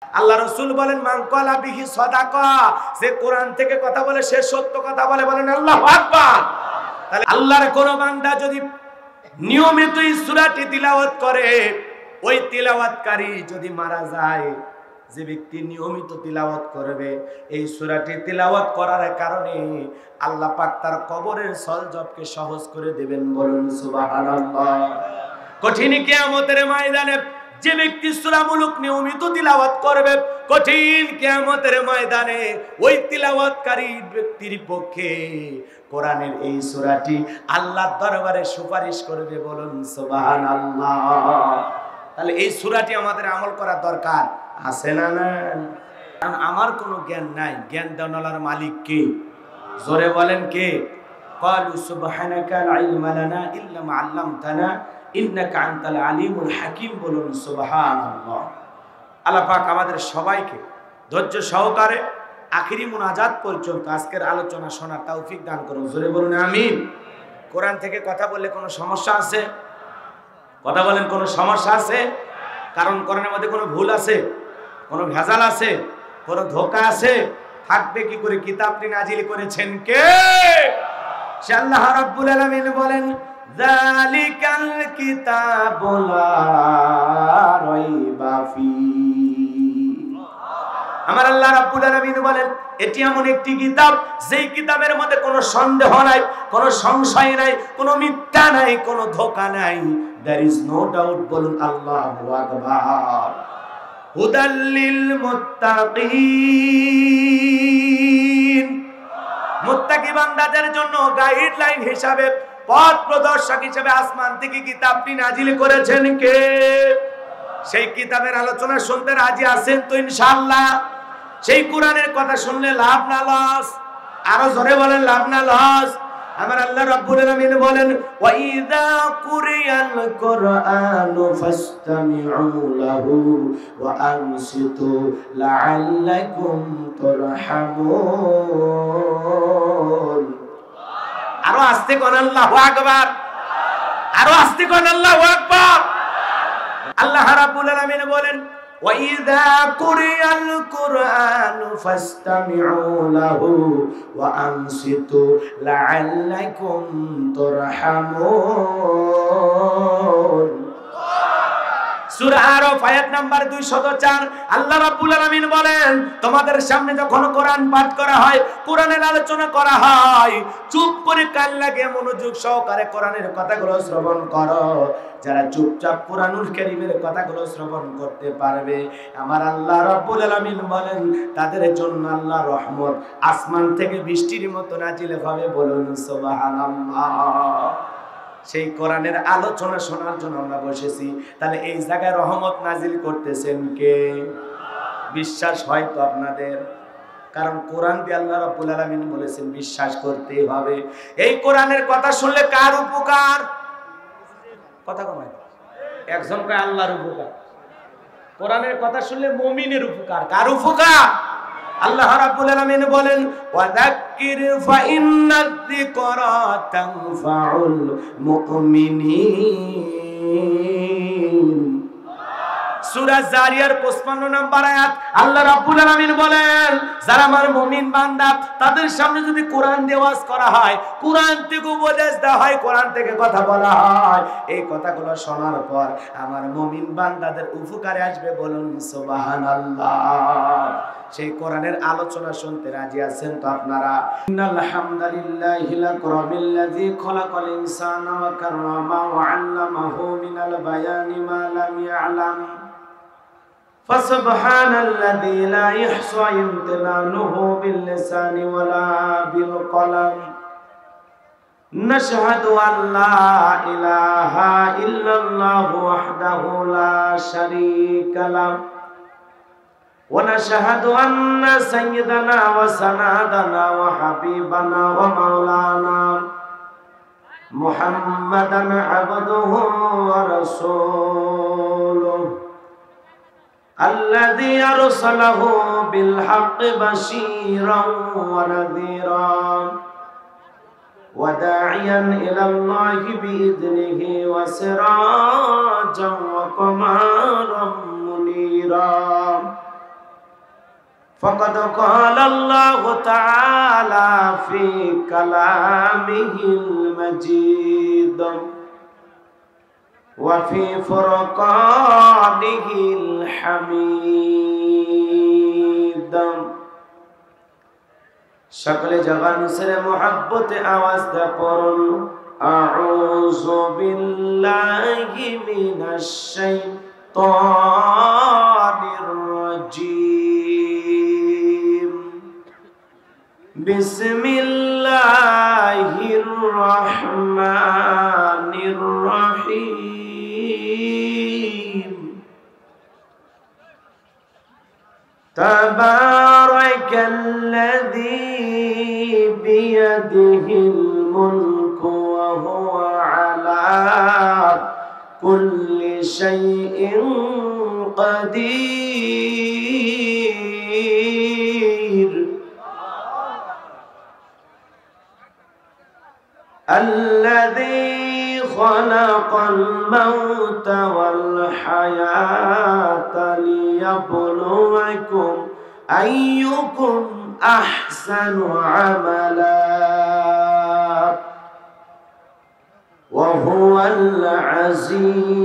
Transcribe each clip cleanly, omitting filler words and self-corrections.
আল্লাহ রাসূল বলেন মান ক্বালা বিহি সাদাকা, যে কোরআন থেকে কথা বলে সে সত্য কথা বলে। বলেন আল্লাহু আকবার। তাহলে আল্লাহর কোন বান্দা যদি নিয়মিত এই সূরাটি তিলাওয়াত করে, ওই তিলাওয়াতকারী যদি মারা যায়, যে ব্যক্তি নিয়মিত তিলাওয়াত করবে, এই সূরাটি তিলাওয়াত করার কারণে আল্লাহ পাক তার কবরের সলজবকে সহজ করে দেবেন। বলুন সুবহানাল্লাহ। কঠিন কিয়ামতের ময়দানে যে ব্যক্তি সূরা মুলক নিয়মিত তিলাওয়াত করবে, কঠিন কিয়ামতের ময়দানে ওই তিলাওয়াতকারী ব্যক্তির পক্ষে কোরআনের এই সূরাটি আল্লাহর দরবারে সুপারিশ করবে। বলুন সুবহানাল্লাহ। তাহলে এই সূরাটি আমাদের আমল করা দরকার আছে না? না, কারণ আমার কোনো জ্ঞান নাই, জ্ঞান দেওয়ার মালিক কে? জোরে বলেন কে? ক্বালু সুবহানাকা লা ইলমা লানা ইল্লা মা আল্লামতানা ইন্নাকা আনতাল আলিমুল হাকিম। বলুন সুবহানাল্লাহ। আল্লাহ পাক আমাদের সবাইকে ধৈর্য সহকারে আখিরি মুনাজাত পর্যন্ত আজকের আলোচনা শোনার তৌফিক দান করুন। জোরে বলুন আমিন। কোরআন থেকে কথা বললে কোনো সমস্যা আছে? কথা বলেন, কোনো সমস্যা আছে? কারণ কোরআনের মধ্যে কোনো ভুল আছে, কোনো ভেজাল আছে, কোনো ধোঁকা আছে? থাকবে কি করে? কিতাবটি নাজিল করেছেন কে? সে আল্লাহ রাব্বুল আলামিন বলেন যালিকাল কিতাবু লা রাইবা ফি। আমার আল্লাহ রাব্বুল আলামিন বলেন এটি এমন একটি কিতাব, যেই কিতাবের মধ্যে কোনো সন্দেহ নাই, কোনো সংশয় নাই, কোনো মিথ্যা নাই, কোনো ধোঁকা নাই। There is no doubt. বলুন আল্লাহু আকবার। হুদাল লিল মুত্তাকিন, মুত্তাকি বান্দাদের জন্য গাইডলাইন হিসাবে, পথ প্রদর্শক হিসেবে আসমান থেকে কিতাবটি নাজিল করেছেন কে? সেই কিতাবের আলোচনা শুনতে রাজি আছেন তো ইনশাআল্লাহ? সেই কোরআনের কথা শুনলে লাভ না লস? আরো জোরে বলেন লাভ না লস? আমার আল্লাহ রাব্বুল আলামিন বলেন ওয়া ইযা কুরিয়াল কুরআনু ফাসতামিউ লাহু ওয়া আনসিতু লাআল্লাকুম তুরহামুন। আরো আস্তে কোন আল্লাহু আকবার, আরো আস্তে কোন আল্লাহু আকবার। আল্লাহ রাব্বুল আলামিন বলেন ওয়া ইযা কুরিয়াল কুরআনু ফাসতামিউ লাহু ওয়া আনসিতু লাআল্লাকুম তুরহামুন। সূরা আরাফ আয়াত নাম্বার 204 আল্লাহ রাব্বুল আলামিন বলেন তোমাদের সামনে যখন কোরআন পাঠ করা হয়, কোরআনের আলোচনা করা হয়, চুপ করে কান লাগিয়ে মনোযোগ সহকারে কোরআনের কথাগুলো শ্রবণ করো। যারা চুপচাপ কোরআনুল কারীমের কথাগুলো শ্রবণ করতে পারবে, আমার আল্লাহ রাব্বুল আলামিন বলেন তাদের জন্য আল্লাহর রহমত আসমান থেকে বৃষ্টির মতো নাজিল হবে। বলুন সুবহানাল্লাহ। সেই কোরআনের আলোচনা শোনার জন্য আমরা বসেছি। তাহলে এই জায়গায় রহমত নাজিল করতেছেন কে? বিশ্বাস হয় তো আপনাদের? কারণ কোরআন দিয়ে আল্লাহ রাব্বুল আলামিন বলেছেন বিশ্বাস করতেই হবে। এই কোরআনের কথা শুনলে কার উপকার? কথা কমায় একজন কয় আল্লাহর উপকার। কোরআনের কথা শুনলে মুমিনের উপকার। কার উপকার? আল্লাহ রাব্বুল আলামিন বলেন ওয়াযাক্কির ফাইন্নায যিকরা তানফাউল মুমিনিন। সূরা জারিয়ার 55 নম্বর আয়াত আল্লাহ রাব্বুল আলামিন বলেন যারা আমার মুমিন বান্দা তাদের সামনে যদি কোরআন দিয়ে ওয়াজ করা হয়, কোরআন থেকে উপদেশ দেওয়া হয়, কোরআন থেকে কথা বলা হয়, এই কথাগুলো শোনার পর আমার মুমিন বান্দাদের উপকারে আসবে। বলুন সুবহানাল্লাহ। সেই কোরআনের আলোচনা শুনতে রাজি আছেন তো আপনারা? ইন্নাল হামদালিল্লাহিল আকরামিল্লাযী খালাকাল ইনসানা ওয়া কাররামা ওয়া আল্লামাহু মিনাল বায়ানি মা লাম ইয়ালাম ফাসুবহানাল্লাযী লা ইহসা ইমতিনানুহু বিল লিসানি ওয়ালা বিল কলাম। নাশহাদু আল্লা ইলাহা ইল্লাল্লাহু ওয়াহদাহু লা শারীকা লাহু ونشهد أن سيدنا وسندنا وحبيبنا ومولانا محمدا عبده ورسوله الذي أرسله بالحق بشيرا ونذيرا وداعيا إلى الله بإذنه وسراجا وقمرا منيرا فقد قال الله تعالى في كلامه المجيد وفي فرقانه الحميد সকলে জবান ছেড়ে মহব্বতে আওয়াজ দিয়ে পড়ুন আউযু বিল্লাহি মিনাশ শাইতানির রাজীম বিসমিল্লাহির রহমানির রহিম তাবারাকাল্লাযী বিয়াদিহিল মুলকু ওয়া হুয়া আলা কুল্লি শাইইন কাদির الذي خلق الموت والحياة ليبلوكم أيكم أحسن عملا وهو العزيز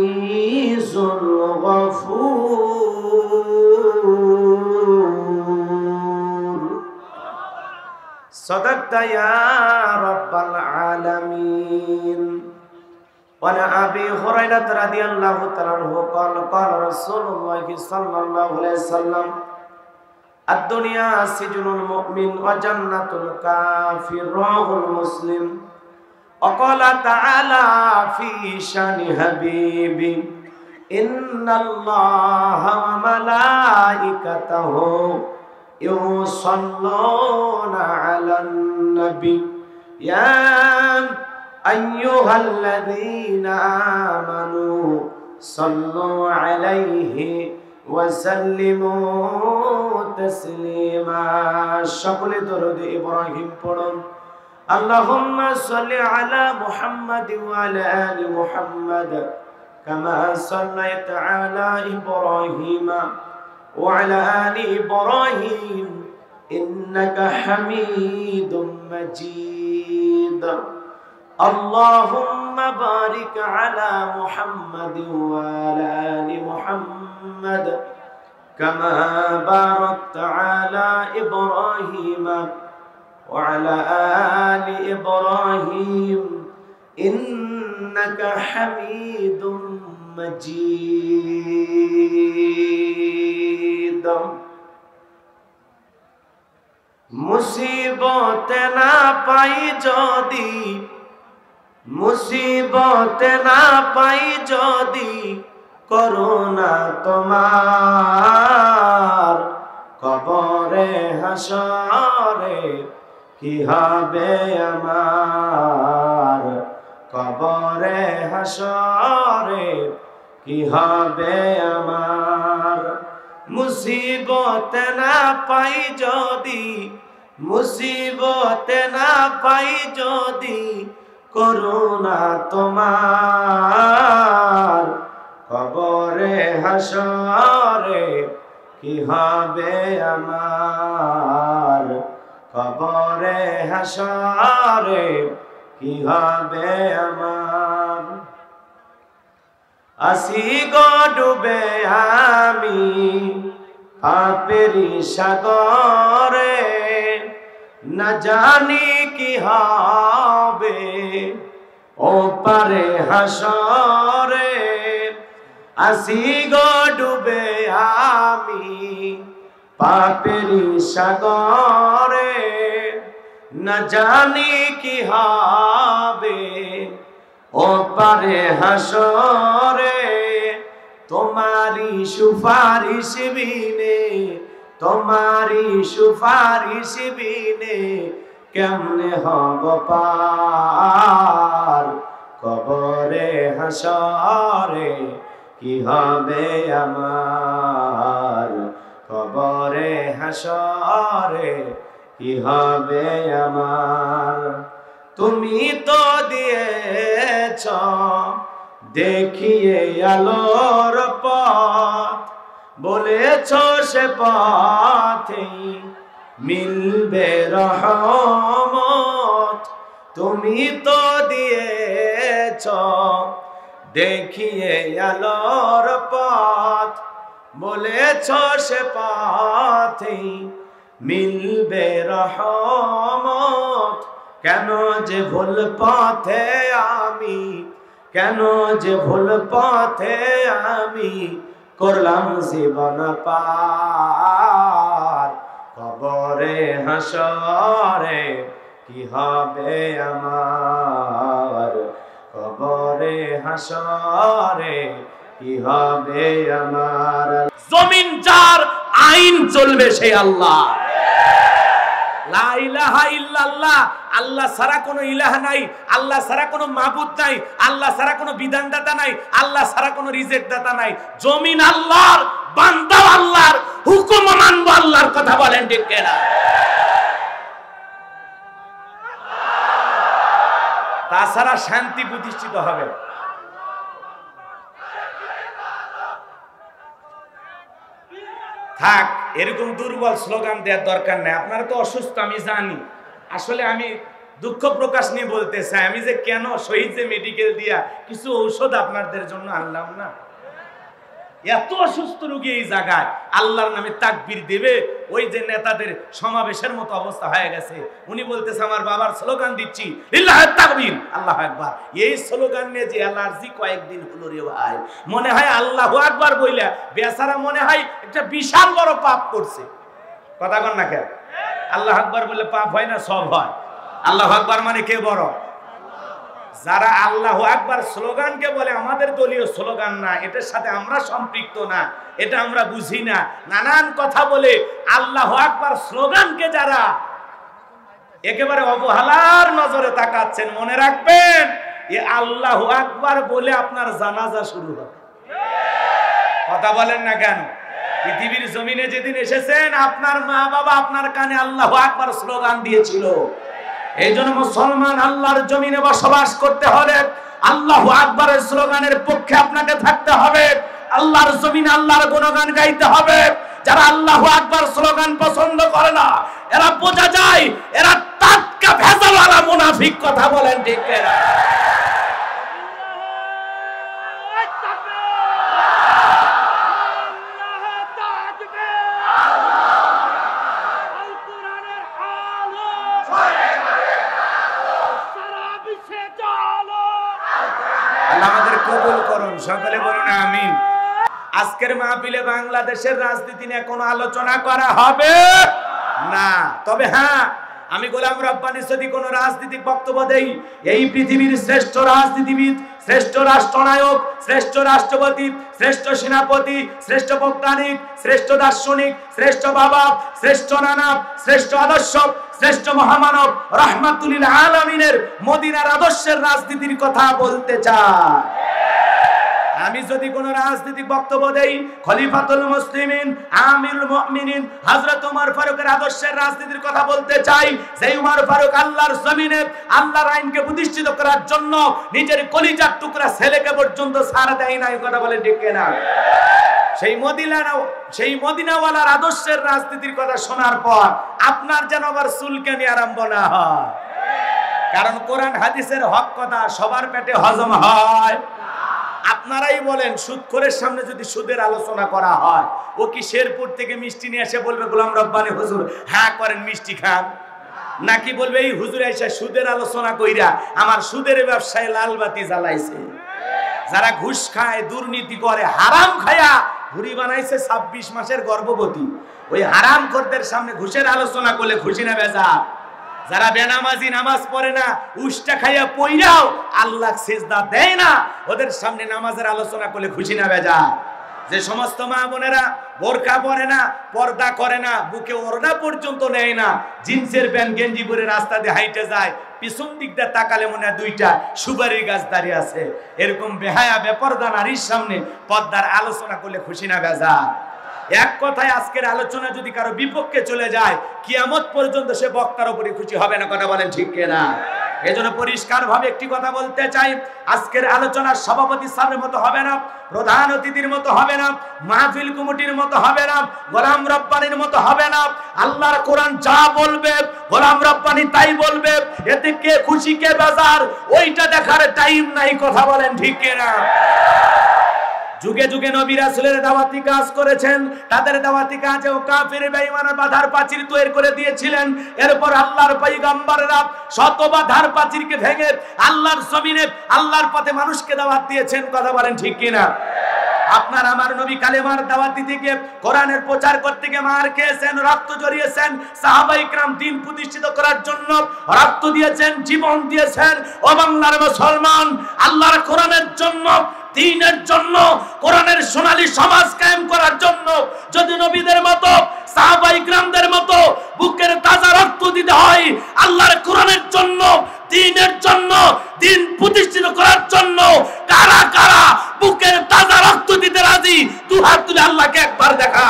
الغفور صدقت يا رب العالمين وعن أبي هريرة رضي الله تعالى عنه قال قال رسول الله صلى الله عليه وسلم الدنيا سجن المؤمن وجنة الكافر رواه مسلم وقال تعالى في شان حبيبي إن الله وملائكته يصلون على النبي يا أيها الذين آمنوا صلوا عليه وسلموا تسليما সকলে দরুদ ইব্রাহিম পড়ুন اللهم صل على محمد وعلى آل محمد كما صليت على إبراهيم وعلى آل إبراهيم إنك حميد مجيد اللهم بارك على محمد وعلى آل محمد كما باركت على إبراهيم وعلى آل إبراهيم إنك حميد مجيد মুসিবত না পাই যদি মুসিবত না পাই যদি করুণা তোমার কবরে হাসরে কি হবে আমার কবরে হাসরে কি হবে আমার মুসিবত না পাই যদি মুসিবত না পাই যদি করুণা তোমার কবরে হাসরে কি হবে আমার কবরে হাসরে কি হবে আমার আসি গো ডুবে আমি পাপেরি সাগরে না জানি কি হবে ও পারে হাসরে আসি গো ডুবে আমি পাপেরি সাগরে না জানি কি হবে ও পারে হাসরে তোমারি সুপারিশ বিনে তোমারি সুপারিশ বিনে কেমনে হব পার কবরে হাসরে কি হবে আমার কবরে হাসরে কি হবে আমার তুমি তো দিয়েছ দেখিয়ে আলোর পথ বলেছ সে পথ পথেই মিলবে রহমত। তুমি তো দিয়েছ দেখিয়ে আলোর পথ, বলেছ সে পথেই মিলবে রহমত। কেন যে ভুল পথে আমি, কেন যে ভুল পথে আমি করলাম জীবন পার। কবরে হাসরে কি হবে আমার, কবরে হাসরে কি হবে আমার। জমিন যার আইন চলবে সেই আল্লাহ। লা ইলাহা ইল্লাল্লাহ, আল্লাহ ছাড়া কোনো ইলাহ নাই, আল্লাহ ছাড়া কোনো মাবুদ নাই, আল্লাহ ছাড়া কোনো বিধানদাতা নাই, আল্লাহ ছাড়া কোনো রিজেক্ট দাতা নাই। জমিন আল্লাহর, বান্দা আল্লাহর, হুকুম মানব আল্লাহর। কথা বলেন ঠিক কিনা? তাছাড়া শান্তি প্রতিষ্ঠিত হবে। থাক, এরকম দুর্বল স্লোগান দেওয়ার দরকার নেই। আপনারা তো অসুস্থ আমি জানি, আসলে আমি দুঃখ প্রকাশ নিয়ে বলতে চাই, আমি যে কেন শহীদ যে মেডিকেল দিয়া কিছু ঔষধ আপনাদের জন্য আনলাম না। এত অসুস্থ রোগী এই জায়গায় আল্লাহর নামে তাকবীর দেবে, ওই যে নেতাদের সমাবেশের মতো অবস্থা হয়ে গেছে। উনি বলতেছে আমার বাবার স্লোগান দিচ্ছি লিল্লাহি তাকবীর আল্লাহু আকবার। এই স্লোগান নিয়ে যে অ্যালার্জি কয়েকদিন হলো রে ভাই, মনে হয় আল্লাহু আকবার বইলা বেচারা মনে হয় একটা বিশাল বড় পাপ করছে। কথা কন না কেন? আল্লাহু আকবার বললে পাপ হয় না? সব হয়। আল্লাহু আকবার মানে কে বড়? যারা আল্লাহু আকবার স্লোগানকে বলে আমাদের দলীয় স্লোগান না, এটার সাথে আমরা সম্পৃক্ত না, এটা আমরা বুঝি না, নানান কথা বলে আল্লাহু আকবার স্লোগানকে যারা একেবারে অবহেলার নজরে তাকাচ্ছেন, মনে রাখবেন এ আল্লাহু আকবার বলে আপনার জানাজা শুরু হবে। কথা বলেন না কেন? পৃথিবীর জমিনে যেদিন এসেছেন আপনার মা বাবা আপনার কানে আল্লাহু আকবার স্লোগান দিয়েছিল। এই জন্য মুসলমান আল্লাহর জমিনে বসবাস করতে হলে আল্লাহু আকবারের স্লোগানের পক্ষে আপনাকে থাকতে হবে। আল্লাহর জমিনে আল্লাহর গুণগান গাইতে হবে। যারা আল্লাহু আকবার স্লোগান পছন্দ করে না, এরা বোঝা যায় এরা টাটকা ভেজালওয়ালা মুনাফিক। কথা বলেন ঠিক কিনা? আমাদের কবুল করুন, সকলে বলুন আমিন। আজকের মাহফিলে বাংলাদেশের রাজনীতি নিয়ে কোনো আলোচনা করা হবে না। তবে হ্যাঁ, আমি গোলাম রব্বানী যদি কোনো রাজনৈতিক বক্তব্য দেই, এই পৃথিবীর শ্রেষ্ঠ রাজনীতিবিদ, শ্রেষ্ঠ রাষ্ট্রনায়ক, শ্রেষ্ঠ রাষ্ট্রপতি, শ্রেষ্ঠ সেনাপতি, শ্রেষ্ঠ বৈজ্ঞানিক, শ্রেষ্ঠ দার্শনিক, শ্রেষ্ঠ বাবা, শ্রেষ্ঠ নানা, শ্রেষ্ঠ আদর্শ, শ্রেষ্ঠ মহামানব রাহমাতুল লিল আলামিনের মদিনার আদর্শের রাজনীতির কথা বলতে চাই। আমি যদি কোন রাজনৈতিক বক্তব্য দেই, খলিফাতুল মুসলিমিন আমিরুল মুমিনিন হযরত ওমর ফারুকের আদর্শের রাজনীতির কথা বলতে চাই। সেই ওমর ফারুক আল্লাহর জমিনে আল্লাহর আইনকে প্রতিষ্ঠিত করার জন্য নিজের কলিজার টুকরা ছেলেকে পর্যন্ত ছাড় দেয় না। এই কথা বলে ঠিক কিনা? সেই মদিনাওয়ালার আদর্শের রাজনীতির কথা শোনার পর আপনার যেন আবার চুলকানি আরম্ভ না হয়। কারণ কোরআন হাদিসের হক কথা সবার পেটে হজম হয়। আপনারাই বলেন, সুদখোরের সামনে যদি সুদের আলোচনা করা হয়, ও কি শেরপুর থেকে মিষ্টি নিয়ে এসে বলবে গোলাম রব্বানী হুজুর হ্যাঁ করেন মিষ্টি খান? নাকি বলবে এই হুজুর এসে সুদের আলোচনা কইরা আমার সুদের ব্যবসায় লাল বাতি জ্বালাইছে? যারা ঘুষ খায়, দুর্নীতি করে, হারাম খায়া ভুড়ি বানাইছে 26 মাসের গর্ভবতী, ওই হারাম খোরদের সামনে ঘুষের আলোচনা করলে খুশি না বেজা? যারা বেনামাজি, নামাজ পড়ে না, উষ্টা খাইয়া পইরাও আল্লাহ সিজদা দেয় না, ওদের সামনে নামাজের আলোচনা করলে খুশি না বেজা? যে সমস্ত মা বোনেরা বোরকা পরে না, পর্দা করে না, বুকে ওড়না পর্যন্ত নেয় না, জিন্সের প্যান্ট গেঞ্জি পরে রাস্তা দিয়ে হাইটে যায়, পিছন দিক দিয়ে তাকালে মনে হয় 2টা সুপারির গাছ দাঁড়িয়ে আছে, এরকম বেহায়া বেপরদা নারীর সামনে পর্দার আলোচনা করলে খুশি না বেজা? এক কথায় আজকের আলোচনা যদি কারো বিপক্ষে চলে যায়, কিয়ামত পর্যন্ত সে বক্তার উপরে খুশি হবে না। কথা বলেন ঠিক কিনা? এজন্য পরিষ্কার ভাবে একটি কথা বলতে চাই, আজকের আলোচনা সভাপতি স্যারের মতো হবে না, প্রধান অতিথির মতো হবে না, মাহফিল কমিটির মতো হবে না, গোলাম রব্বানির মতো হবে না। আল্লাহর কোরআন যা বলবে গোলাম রব্বানি তাই বলবে, এতে কে খুশি কে বেজার ওইটা দেখার টাইম নাই। কথা বলেন ঠিক কিনা? যুগে যুগে নবী রাসূলের দাওয়াতি কাজ করেছেন, তাদের দাওয়াতি কাজেও কাফির বেঈমানরা বাধার প্রাচীর তৈরি করে দিয়েছিলেন। এরপর আল্লাহর পয়গম্বররা শত বাধার প্রাচীরকে ভেঙে আল্লাহর জমিনে আল্লাহর পথে মানুষকে দাওয়াত দিয়েছেন। কথা বলেন ঠিক কিনা? আপনার আমার নবী কালেমার দাওয়াত দিতে গিয়ে কোরআনের প্রচার করতে গিয়ে মার খেয়েছেন, রক্ত ঝরিয়েছেন। সাহাবায়ে কেরাম দ্বীন প্রতিষ্ঠিত করার জন্য রক্ত দিয়েছেন, জীবন দিয়েছেন। ও বাংলার মুসলমান, আল্লাহর কোরআনের জন্য, দ্বীনের জন্য, কোরআনের সোনালী সমাজ কায়েম করার জন্য যদি নবীদের মতো সাহাবায়ে কেরামদের মতো বুকের তাজা রক্ত দিতে হয়, আল্লাহর কোরআনের জন্য, দ্বীনের জন্য, দ্বীন প্রতিষ্ঠিত করার জন্য কারা কারা বুকের তাজা রক্ত দিতে রাজি? দুহাত তুলে আল্লাহকে একবার দেখা।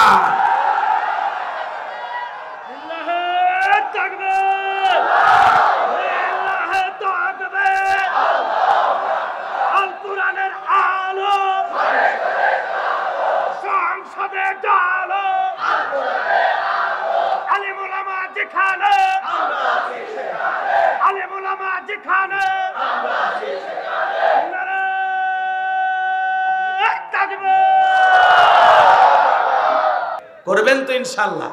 করবেন তো ইনশাআল্লাহ?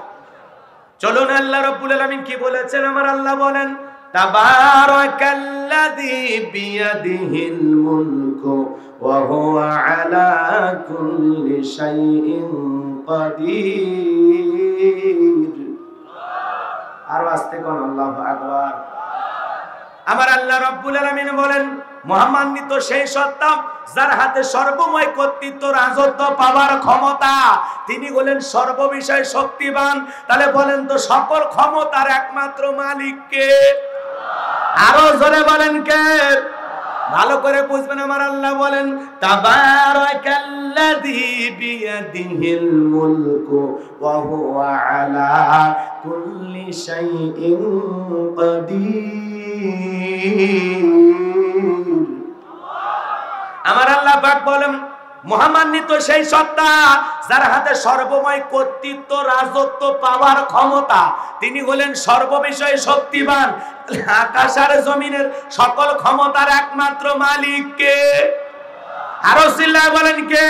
চলুন, আল্লাহ রাব্বুল আলামিন কি বলেছেন? আমার আল্লাহ বলেন, তাবারাকাল্লাযী বিয়াদিহিল মুলকু ওয়া হুয়া আলা কুল্লি শাইইন কাদির। আর আস্তে কোন আল্লাহু আকবার। আমার আল্লাহ রাব্বুল আলামিন বলেন, মহামান্বিত সেই সত্তা যার হাতে সর্বময় কর্তৃত্ব, রাজত্ব পাওয়ার ক্ষমতা, তিনি হলেন সর্ববিষয়ে শক্তিমান। তাহলে বলেন তো সকল ক্ষমতার একমাত্র মালিক কে? আরো জোরে বলেন কে? ভালো করে বুঝবেন। আমার আল্লাহ বলেন, তাবারাকাল্লাযী বিয়াদিহিল মুলকু ওয়া হুয়া আলা কুল্লি শাইইন কাদির। আমার আল্লাহ পাক বলেন, মহামান্বিত সেই সত্তা যার হাতে সর্বময় কর্তৃত্ব, রাজত্ব পাওয়ার ক্ষমতা, তিনি হলেন সর্ববিষয়ে শক্তিমান। আকাশ আর জমিনের সকল ক্ষমতার একমাত্র মালিক কে? আরো চিল্লায় বলেন কে?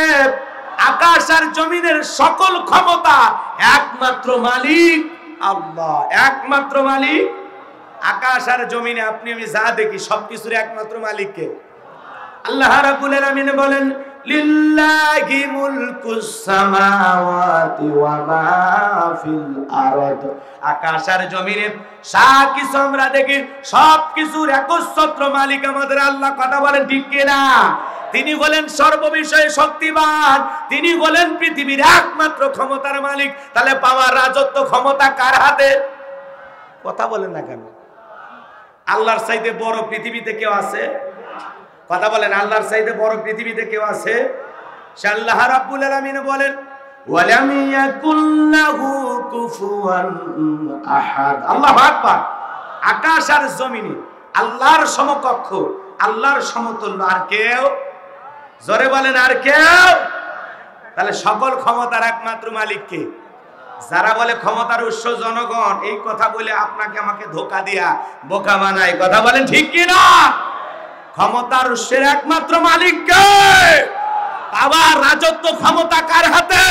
আকাশ আর জমিনের সকল ক্ষমতা একমাত্র মালিক আল্লাহ, একমাত্র মালিক। আকাশ আর জমিনে আপনি আমি যা দেখি সবকিছুর একমাত্র মালিক কে? আল্লাহ রাব্বুল আলামিন বলেন, লিল্লাহি মুলকুস সামাওয়াতি ওয়া মা ফিল আরদ। আকাশ আর জমিনে যা কিছু আমরা দেখি সবকিছুর একচ্ছত্র মালিক আমাদের আল্লাহ। কথা বলেন ঠিক কিনা? তিনি হলেন সর্ববিষয়ে শক্তিমান, তিনি হলেন পৃথিবীর একমাত্র ক্ষমতার মালিক। তাহলে পাওয়ার, রাজত্ব, ক্ষমতা কার হাতে? কথা বলেন না কেন? আল্লাহর চাইতে বড় পৃথিবীতে কেউ আছে? কথা বলেন, আল্লাহর চাইতে বড় পৃথিবীতে কেউ আছে? আল্লাহ রাব্বুল আলামিন বলেন, ওয়ালাম ইয়াকুল লাহু কুফুয়ান আহাদ। আল্লাহু আকবার। আকাশ আর জমিনে আল্লাহর সমকক্ষ, আল্লাহর সমতুল্য আর কেউ? জোরে বলেন, আর কেউ? তাহলে সকল ক্ষমতার একমাত্র মালিক কে? যারা বলে ক্ষমতার উৎস জনগণ, এই কথা বলে আপনাকে আমাকে ধোঁকা দিয়া বোকা বানায়। কথা বলেন ঠিক কিনা? ক্ষমতার উৎসের একমাত্র মালিক কে? আবার রাজত্ব, ক্ষমতা কার হাতে?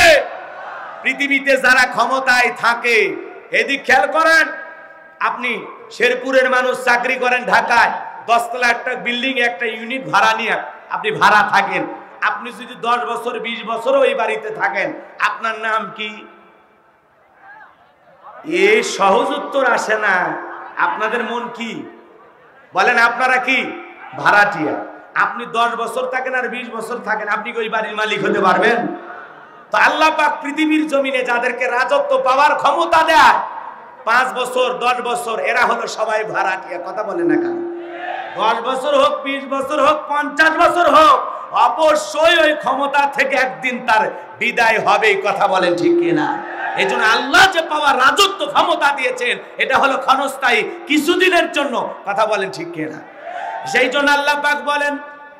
পৃথিবীতে যারা ক্ষমতায় থাকে, এদিক খেয়াল করেন। আপনি শেরপুরের মানুষ, চাকরি করেন ঢাকায়, 10 তলা একটা বিল্ডিং, একটা ইউনিট ভাড়া নিয়ে আপনি ভাড়া থাকেন। আপনি যদি 10 বছর 20 বছরও ওই বাড়িতে থাকেন, আপনার নাম কি? এই সহজ উত্তর আসে না। আপনাদের মন কি? বলেন, আপনারা কি? ভাড়াটিয়া। আপনি 10 বছর থাকেন আর 20 বছর থাকেন, আপনি কি ওই বাড়ির মালিক হতে পারবেন? তো আল্লাহ পাক পৃথিবীর জমিনে যাদেরকে রাজত্ব পাওয়ার ক্ষমতা দেয়, 5 বছর 10 বছর, এরা হলো সবাই ভাড়াটিয়া। কথা বলে না কেন? 10 বছর হোক, 20 বছর হোক, 50 বছর হোক, অবশ্যই ওই ক্ষমতা থেকে একদিন তার বিদায় হবে। কথা বলেন ঠিক কিনা? এইজন্য আল্লাহ যে পাওয়ার রাজত্ব ক্ষমতা দিয়েছেন এটা হলো ক্ষণস্থায়ী, কিছুদিনের জন্য। কথা বলেন ঠিক কিনা? সেই জন্য আল্লাহ পাক বলেন,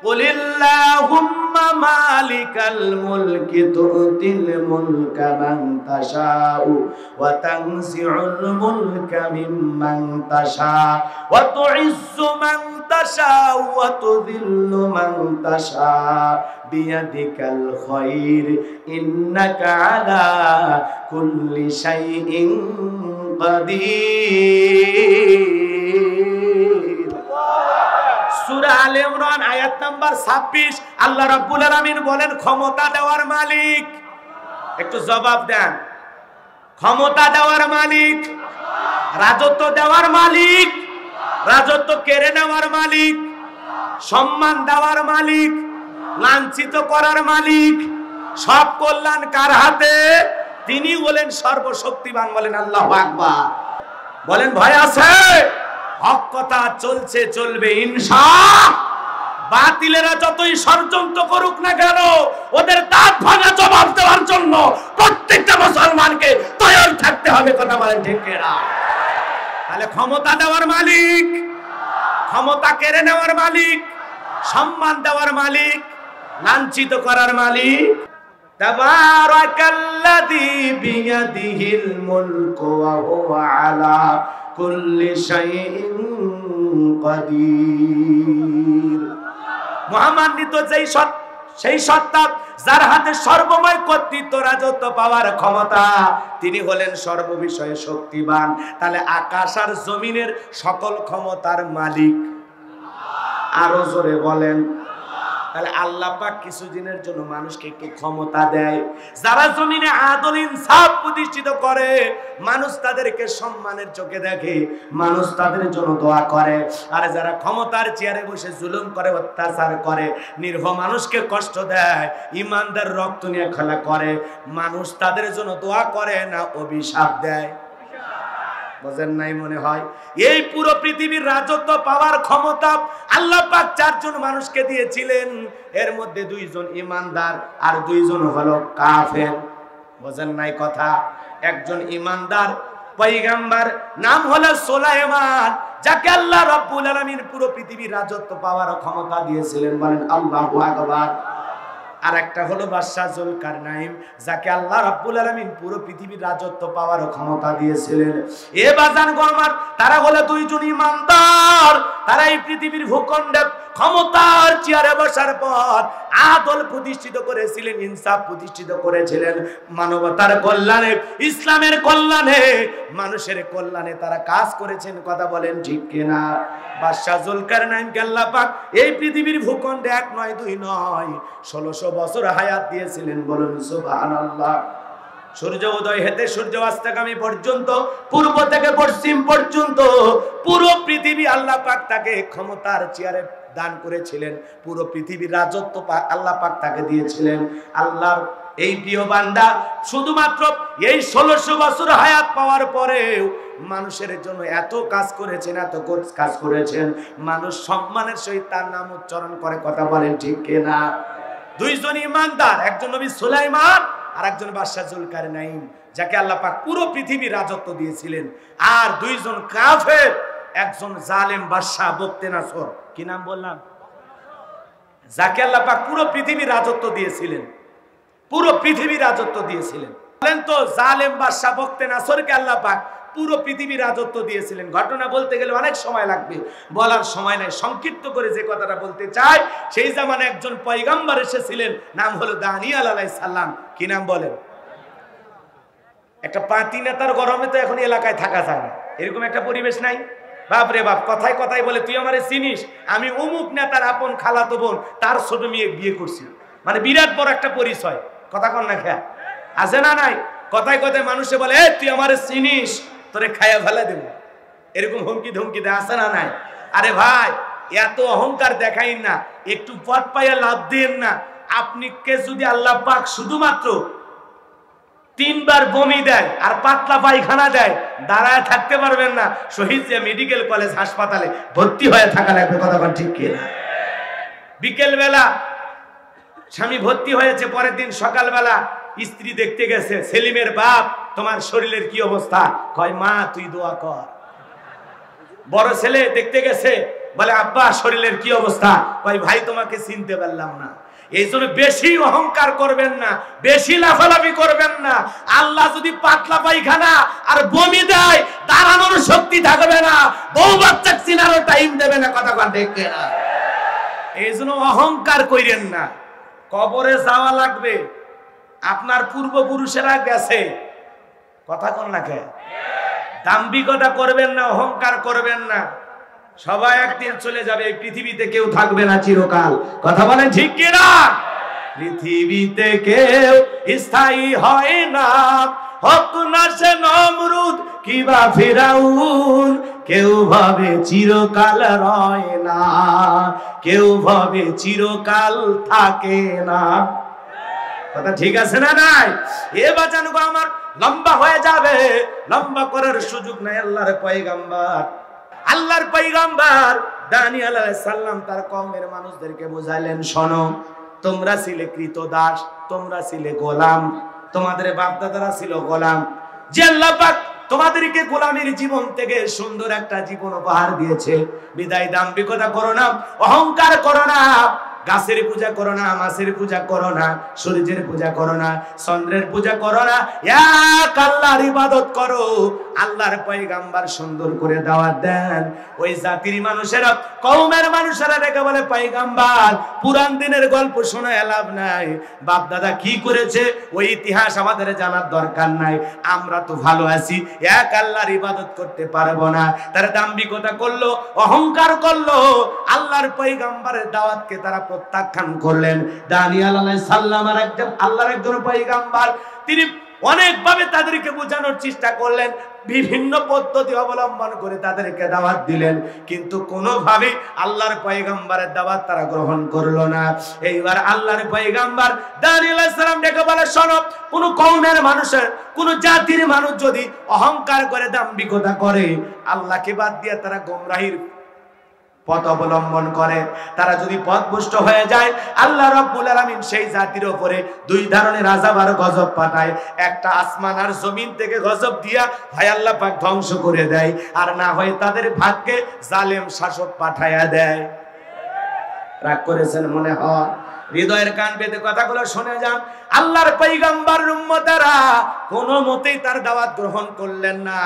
কুলিল্লাহুম্মা মালিকাল মুলকি তুতিল মুলকা মান তাশাউ ওয়া তানজিউল মুলকা মিম্মান তাশা ওয়া তুইজ্জু মান তাশাউ ওয়া তুযিল্লু মান তাশা বিয়াদিকাল খায়র ইন্নাকা আলা কুল্লি শাইইন কাদির। সূরা আলে ইমরান আয়াত নাম্বার 26 আল্লাহ রাব্বুল আলামিন বলেন ক্ষমতা দেওয়ার মালিক। একটু জবাব দেন, ক্ষমতা দেওয়ার মালিক, রাজত্ব দেওয়ার মালিক, রাজত্ব কেড়ে নেওয়ার মালিক, সম্মান দেওয়ার মালিক, লাঞ্ছিত করার মালিক, সব কল্যাণ কার হাতে? তিনি বলেন সর্বশক্তিমান। বলেন আল্লাহু আকবার। বলেন ভয় আছে? হক কথা চলছে, চলবে ইনশাআল্লাহ। বাতিলেরা যতই ষড়যন্ত্র করুক না কেন, ওদের দাঁত ভাঙা জবাব দেওয়ার জন্য প্রত্যেকটা মুসলমানকে তৈরি থাকতে হবে। কথা বলেন ঠিক কিনা? তাহলে ক্ষমতা দেওয়ার মালিক, ক্ষমতা কেড়ে নেওয়ার মালিক, সম্মান দেওয়ার মালিক, লাঞ্ছিত করার মালিক। তাবারাকাল্লাযী বিয়াদিহিল মুলকু ওয়া হুয়া আলা কুল্লি শাইইন কাদির। মহামান্বিত সেই সত্তা যার হাতে সর্বময় কর্তৃত্ব, রাজত্ব পাওয়ার ক্ষমতা, তিনি হলেন সর্ববিষয়ে শক্তিমান। তাহলে আকাশ আর জমিনের সকল ক্ষমতার মালিক। আরো জোরে বলেন। তাহলে আল্লাহ পাক কিছুদিনের জন্য মানুষকে একটু ক্ষমতা দেয়। যারা জমিনে আদল ইনসাফ প্রতিষ্ঠিত করে, মানুষ তাদেরকে সম্মানের চোখে দেখে, মানুষ তাদের জন্য দোয়া করে। আর যারা ক্ষমতার চেয়ারে বসে জুলুম করে, অত্যাচার করে, নিরীহ মানুষকে কষ্ট দেয়, ইমানদার রক্ত নিয়ে খেলা করে, মানুষ তাদের জন্য দোয়া করে না, অভিশাপ দেয়। বুঝেন নাই মনে হয়? এই পুরো পৃথিবীর রাজত্ব পাওয়ার ক্ষমতা আল্লাহ পাক চারজন মানুষকে দিয়েছিলেন। এর মধ্যে দুইজন ইমানদার আর দুইজন হলো কাফের। বুঝেন নাই কথা? একজন ইমানদার পয়গম্বর, নাম হলো সুলাইমান, যাকে আল্লাহ রাব্বুল আলামিন পুরো পৃথিবীর রাজত্ব পাওয়ার ক্ষমতা দিয়েছিলেন। বলেন আল্লাহু আকবার। আর একটা হলো বাদশা যুলকারনাইন, যাকে আল্লাহ রাব্বুল আলামিন পুরো পৃথিবীর রাজত্ব পাওয়ার ক্ষমতা দিয়েছিলেন। এ বাজান গো আমার, তারা হলো দুইজন ইমানদার। তারা এই পৃথিবীর ভূখণ্ডে ক্ষমতার চেয়ারে বসার পর আদল প্রতিষ্ঠিত করেছিলেন, ইনসাফ প্রতিষ্ঠিত করেছিলেন। মানবতার কল্যাণে, ইসলামের কল্যাণে, মানুষের কল্যাণে তারা কাজ করেছেন। কথা বলেন ঠিক কিনা? বাদশা যুলকারনাইনকে আল্লাহ পাক এই পৃথিবীর ভূখণ্ডে 1 নয় 2 নয় 1600 বছর হায়াত দিয়েছিলেন। বলুন সুবহানাল্লাহ। সূর্য উদয় হতে সূর্য অস্তগামী পর্যন্ত, পূর্ব থেকে পশ্চিম পর্যন্ত পুরো পৃথিবী আল্লাহ পাক তাকে ক্ষমতার চেয়ারে দান করেছিলেন। পুরো পৃথিবীর রাজত্ব আল্লাহ পাক তাকে দিয়েছিলেন। আল্লাহর এই প্রিয় বান্দা শুধুমাত্র এই 1600 বছর হায়াত পাওয়ার পরেও মানুষের জন্য এত কাজ করেছেন, এত কাজ করেছেন। মানুষ সম্মানের সহিত তার নাম উচ্চারণ করে। কথা বলেন ঠিক কিনা? দুইজন ইমানদার, একজন নবী সুলাইমান আর একজন বাদশা যুলকারনাইন, যাকে আল্লাহ পাক পুরো পৃথিবীর রাজত্ব দিয়েছিলেন। আর দুইজন কাফের, একজন জালেম বাদশা বখতেনাসর, কি নাম বললাম? যাকে আল্লাহ পাক পুরো পৃথিবীর রাজত্ব দিয়েছিলেন, পুরো পৃথিবীর রাজত্ব দিয়েছিলেন। বলেন তো, জালেম বাদশা বখতেনাসরকে আল্লাহ পাক পুরো পৃথিবীর রাজত্ব দিয়েছিলেন। ঘটনা বলতে গেলে অনেক সময় লাগবে, বলার সময় নাই। সংক্ষিপ্ত করে যে কথাটা বলতে চাই, সেই জামানে একজন পয়গম্বর এসেছিলেন, নাম হলো দানিয়েল আলাইহিস সালাম। কি নাম বলেন? একটা পাতি নেতার গরমে তো এখন এলাকায় থাকা যায় না, এরকম একটা পরিবেশ নাই? বাপরে বাপ, কথায় কথায় বলে তুই আমারে চিনিস, আমি অমুক নেতার আপন খালাতো বোন, তার ছোট মেয়ে বিয়ে করছি। মানে বিরাট বড় একটা পরিচয়। কথা কন না খেয়া আছে না নাই? কথায় কথায় মানুষে বলে তুই আমারে চিনিস, তোরে খায়া ফেলা দেব, এরকম হুমকি ধমকি দেয়, আছে না নাই? আরে ভাই, এত অহংকার দেখাইন না, একটু পথ পাইয়া লাভ দেন না। আপনি কে যদি আল্লাহ পাক শুধুমাত্র 3 বার বমি দেয় আর পাতলা পায়খানা দেয়, দাঁড়ায় থাকতে পারবেন না। শহীদ জিয়া মেডিকেল কলেজ হাসপাতালে ভর্তি হয়ে থাকা লাগবে। কথা বল ঠিক কিনা? বিকেল বেলা স্বামী ভর্তি হয়েছে, পরের দিন সকালবেলা স্ত্রী দেখতে গেছে, সেলিমের বাপ তোমার শরীরের কি অবস্থা? কয় মা তুই দোয়া কর। বড় ছেলে দেখতে গেছে, বলে আব্বা শরীরের কি অবস্থা? কয় ভাই তোমাকে চিনতে পারলাম না। এই জন্য বেশি অহংকার করবেন না, বেশি লাফালাফি করবেন না। আল্লাহ যদি পাতলা পায়খানা আর বমি দেয়, দাঁড়ানোর শক্তি থাকবে না, বউ বাচ্চা চিনারও টাইম দেবে না। কথা কথা ঠিক না? এই জন্য অহংকার কইরেন না। কবরে যাওয়া লাগবে, আপনার পূর্বপুরুষেরা গেছে। কথা কোন লাগে? দাম্ভিকতা করবেন না, অহংকার করবেন না। সবাই একদিন চলে যাবে, এই পৃথিবীতে কেউ থাকবে না চিরকাল। কথা বলেন ঠিক কিনা? পৃথিবীতে কেউ স্থায়ী হয় না, হোক না সে নমরুদ কিবা ফিরাউন। কেউ ভাবে চিরকাল রয় না, কেউ ভাবে চিরকাল থাকে না। কথা ঠিক আছে না নাই? এ বাঁচানো আমার লম্বা হয়ে যাবে, লম্বা করার সুযোগ নাই। আল্লাহর পয়গম্বর দানিয়েল আলাইহিস সালাম তার কওমের মানুষদেরকে বুঝাইলেন, শোনো, তোমরা ছিলে কৃতদাস, তোমরা ছিলে গোলাম, তোমাদের বাপ দাদারা ছিল গোলাম। যে আল্লাহ পাক তোমাদেরকে গোলামের জীবন থেকে সুন্দর একটা জীবন উপহার দিয়েছে, বিদায় দাম্ভিকতা করো না, অহংকার করো না। গাছের পূজা করো না, মাছের পূজা করো না, সূর্যের পূজা করো না, চন্দ্রের পূজা করো না, এক আল্লাহর ইবাদত করো। আল্লাহর পয়গম্বর সুন্দর করে দাওয়াত দেন। ওই জাতির মানুষেরা, কওমের মানুষেরা ডেকে বলে, পয়গম্বর পুরান দিনের গল্প শোনায় লাভ নাই, বাপ দাদা কি করেছে ওই ইতিহাস আমাদের জানার দরকার নাই, আমরা তো ভালো আছি, এক আল্লাহর ইবাদত করতে পারবো না। তারা দাম্ভিকতা করলো, অহংকার করলো, আল্লাহর পয়গম্বরের দাওয়াতকে তারা প্রত্যাখ্যান করলেন। দানিয়েল আলাইহিস সালাম আর একজন আল্লাহর একজন পয়গম্বর, তিনি অনেকভাবে তাদেরকে বোঝানোর চেষ্টা করলেন, বিভিন্ন পদ্ধতি অবলম্বন করে তাদেরকে দাওয়াত দিলেন, কিন্তু কোনোভাবে আল্লাহর পয়গম্বরের দাওয়াত তারা গ্রহণ করলো না। এইবার আল্লাহর পয়গম্বর দানিয়েল আলাইহিস সালাম ডেকে বলে, শোনো, কোন কওমের মানুষের, কোন জাতির মানুষ যদি অহংকার করে, দাম্ভিকতা করে, আল্লাহকে বাদ দিয়ে তারা গোমরাহির পথ অবলম্বন করে, তারা যদি পথভ্রষ্ট হয়ে যায়, আল্লাহ রাব্বুল আলামিন সেই জাতির উপরে দুই ধরনের আযাব আর গজব পাঠায়। একটা আসমান আর জমিন থেকে গজব দিয়া হয় আল্লাহ পাক ধ্বংস করে দেয়, আর না হয় তাদের ভাগ্যে জালেম শাসক পাঠায়া দেয়। রাগ করেছেন মনে হয়? হৃদয়ের কান পেতে কথাগুলো শুনে যান। আল্লাহর পয়গম্বরের উম্মতেরা কোনো মতেই তার দাওয়াত গ্রহণ করলেন না।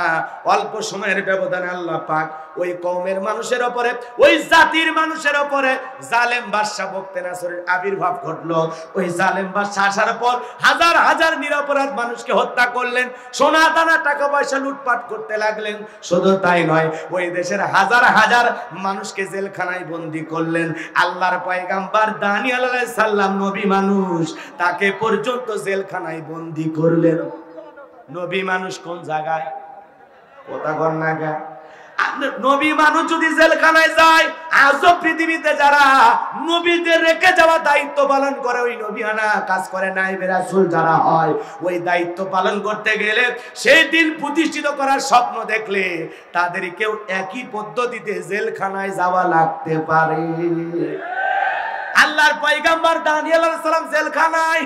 অল্প সময়ের ব্যবধানে আল্লাহ পাক ওই কওমের মানুষের উপরে, ওই জাতির মানুষের উপরে জালেম বাদশা বখতে নাসরের আবির্ভাব ঘটলো। ওই জালেম বাদশা আসার পর হাজার হাজার নিরপরাধ মানুষকে হত্যা করলেন, সোনা দানা টাকা পয়সা লুটপাট করতে লাগলেন। শুধু তাই নয়, ওই দেশের হাজার হাজার মানুষকে জেলখানায় বন্দী করলেন। আল্লাহর পয়গম্বর দানিয়েল আলাইহিস সালাম নবী মানুষ, তাকে পর্যন্ত জেলখানায় বন্দী করলেন। নবী মানুষ কোন জায়গায়? কথা কর না গা। নবী মানুষ যদি জেলখানায় যায়, আজও পৃথিবীতে যারা নবীদের রেখে যাওয়া দায়িত্ব পালন করে, ওই নবীয়ানা কাজ করে নায়েবে রাসূল যারা হয়, ওই দায়িত্ব পালন করতে গেলে, সেই দিন প্রতিষ্ঠিত করার স্বপ্ন দেখলে, তাদেরকেও একই পদ্ধতিতে জেলখানায় যাওয়া লাগতে পারে। আল্লাহর পয়গম্বর দানিয়েল আলাইহিস সালাম জেলখানায়,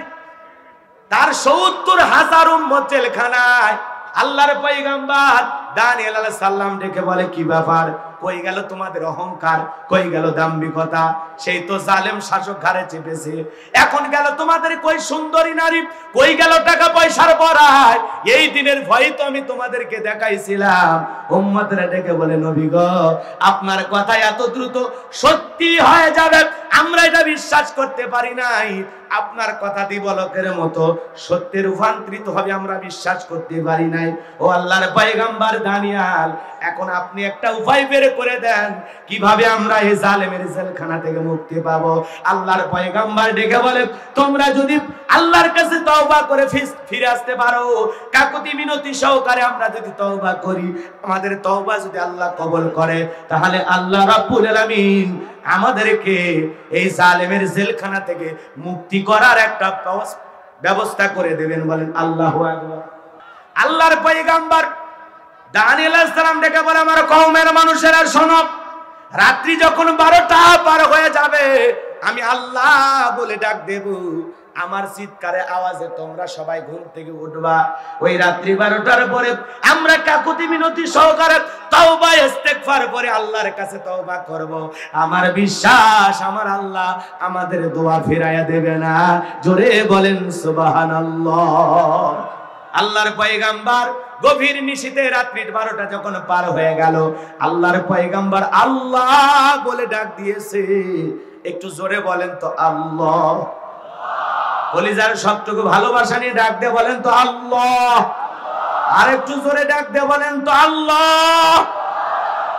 তার ৭০,০০০ উম্মত জেলখানায়। আল্লাহর পয়গম্বর দানিয়েল আলাইহিস সালাম ডেকে বলে, কি ব্যাপার? কই গেল তোমাদের অহংকার, কই গেল দাম্ভিকতা? সেই তো জালেম শাসক ঘাড়ে চেপেছে। এখন গেল তোমাদের কই সুন্দরী নারী, কই গেল টাকা পয়সার বড়াই? এই দিনের ভয় তো আমি তোমাদেরকে দেখাইছিলাম। উম্মতরা ডেকে বলে, নবী গো, আপনার কথা এত দ্রুত সত্যি হয়ে যাবে আমরা এটা বিশ্বাস করতে পারি নাই। আপনার কথা দিবলকের মতো সত্যে রূপান্তরিত হবে আমরা বিশ্বাস করতে পারি নাই। ও আল্লাহর পয়গম্বর দানিয়েল, এখন আপনি একটা উপায় বের করে দেন, কিভাবে আমরা এই জালেমের জেলখানা থেকে মুক্তি পাবো। আল্লাহর পয়গম্বর ডেকে বলে, তোমরা যদি আল্লাহর কাছে তওবা করে ফিরে আসতে পারো, কাকুতি মিনতি সহকারে আমরা যদি তওবা করি, আমাদের তওবা যদি আল্লাহ কবুল করে, তাহলে আল্লাহ রাব্বুল আলামিন আমাদেরকে এই জালেমের জেলখানা থেকে মুক্তি করার একটা ব্যবস্থা করে দেবেন। বলেন আল্লাহু আকবার। আল্লাহর পয়গম্বর দানিয়েল আলাইহিস সালাম ডেকে বলে, আমার কওমের মানুষেরা শোনো, রাত্রি যখন 12টা পার হয়ে যাবে, আমি আল্লাহ বলে ডাক দেব, আমার চিৎকারে আওয়াজে তোমরা সবাই ঘুম থেকে উঠবা। ওই রাত্রি 12টার পরে আমরা কাকুতি মিনতি সহকারে তওবা ইস্তেগফার করে আল্লাহর কাছে তওবা করব। আমার বিশ্বাস আমার আল্লাহ আমাদের দোয়া ফিরাইয়া দেবে না। জোরে বলেন সুবহানাল্লাহ। আল্লাহর পয়গম্বর গভীর নিশীতে রাত্রি 12টা যখন পার হয়ে গেল, আল্লাহর পয়গম্বর আল্লাহ বলে ডাক দিয়েছে। একটু জোরে বলেন তো আল্লাহ। কলিজার সবটুকু ভালোবাসা নিয়ে ডাক দিয়ে বলেন তো আল্লাহ। আর একটু জোরে ডাক দিয়ে বলেন তো আল্লাহ।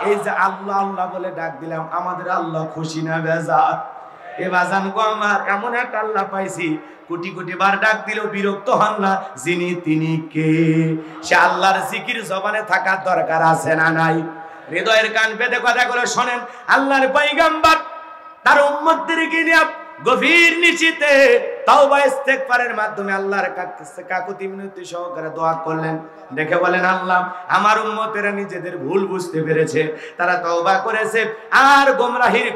এই যে আল্লাহ আল্লাহ বলে ডাক দিলাম, আমাদের আল্লাহ খুশি না বেজার? এ বাজান গো আমার, এমন এক আল্লাহ পাইছি কোটি কোটি বার ডাক দিলেও বিরক্ত হন না। যিনি তিনি কে? সে আল্লাহর জিকির জবানে থাকার দরকার আছে না নাই? হৃদয়ের কান পেতে কথাগুলো শোনেন। আল্লাহর পয়গম্বর তার উম্মতদেরকে নিয়ে গভীর নিশীতে তওবা ইস্তেগফারের মাধ্যমে আল্লাহর কাছে কাকুতি মিনতি সহকারে দোয়া করলেন। দেখে বলেন আল্লাহ, আমার উম্মতেরা নিজেদের ভুল বুঝতে পেরেছে, তারা তওবা করেছে, আর গোমরাহির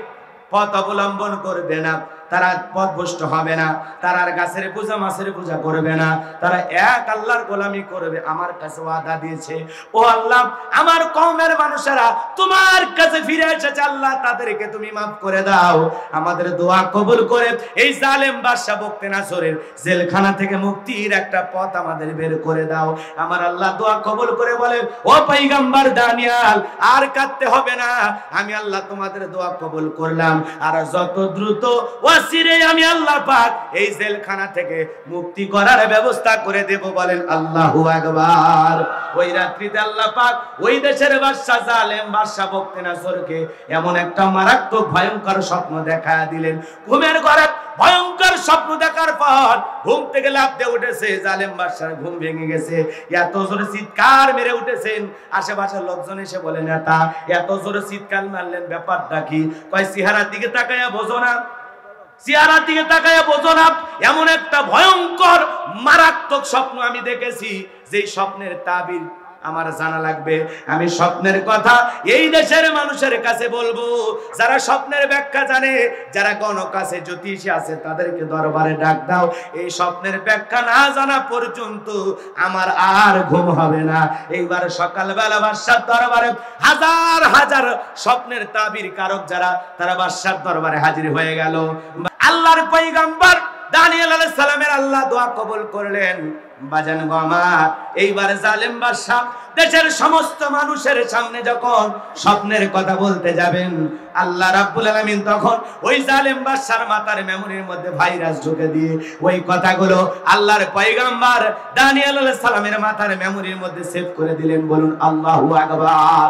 পথ অবলম্বন করবে না, তারা পথভ্রষ্ট হবে না, তারা আর গাছের পূজা মাছের পূজা করবে না, তারা এক আল্লাহর গোলামি করবে। আমার কাছে ওয়াদা দিয়েছে, ও আল্লাহ আমার কওমের মানুষেরা তোমার কাছে ফিরে এসেছে, আল্লাহ তাদেরকে তুমি মাফ করে দাও। আমাদের দোয়া কবুল করে এই জালেম বাদশা বখতিয়ার জেলখানা থেকে মুক্তির একটা পথ আমাদের বের করে দাও। আমার আল্লাহ দোয়া কবুল করে বলে, ও পয়গম্বর দানিয়াল, আর কাঁদতে হবে না, আমি আল্লাহ তোমাদের দোয়া কবুল করলাম। আর যত দ্রুত ওয়াসিরে আমি আল্লাহ পাক এই জেলখানা থেকে মুক্তি করার ব্যবস্থা করে দেব। বলেন আল্লাহু আকবার। ওই রাত্রিতে আল্লাহ পাক ওই দেশের বাদশা জালেম বাদশা বখতিয়ারকে এমন একটা মারাত্মক ভয়ঙ্কর স্বপ্ন দেখায়া দিলেন। ঘুমের ঘরে ভয়ঙ্কর স্বপ্ন দেখার পর ঘুম থেকে লাফ দিয়ে উঠেছে জালেম বাদশার ঘুম ভেঙে গেছে। এত জোরে চিৎকার মেরে উঠেছেন, আশেপাশের লোকজন এসে বলে, নেতা এত জোরে চিৎকার মারলেন, ব্যাপারটা কি? কয় চেহারার দিকে তাকায়া বোঝো না, চেহারার দিকে তাকায়া বোঝো না, এমন একটা ভয়ঙ্কর মারাত্মক স্বপ্ন আমি দেখেছি, যেই স্বপ্নের তাবির আমার জানা লাগবে। আমি স্বপ্নের কথা এই দেশের মানুষের কাছে বলবো, যারা স্বপ্নের ব্যাখ্যা জানে, যারা গণক আছে, জ্যোতিষী আছে, তাদেরকে দরবারে ডাক দাও। এই স্বপ্নের ব্যাখ্যা না জানা পর্যন্ত আমার আর ঘুম হবে না। এইবার সকালবেলা বাদশার দরবারে হাজার হাজার স্বপ্নের তাবির কারক যারা, তারা বাদশার দরবারে হাজির হয়ে গেল। আল্লাহর পয়গম্বর দানিয়েল আলাইহিস সালামের আল্লাহ দোয়া কবুল করলেন। বাজান গো আমার, এইবার জালেম বাদশা দেশের সমস্ত মানুষের সামনে যখন স্বপ্নের কথা বলতে যাবেন, আল্লাহ রাব্বুল আলামিন তখন ওই জালেম বাদশার মাথার মেমোরির মধ্যে ভাইরাস ঢুকে দিয়ে ওই কথাগুলো আল্লাহর পয়গম্বর দানিয়েল আলাইহিস সালামের মাথার মেমোরির মধ্যে সেভ করে দিলেন। বলুন আল্লাহু আকবার।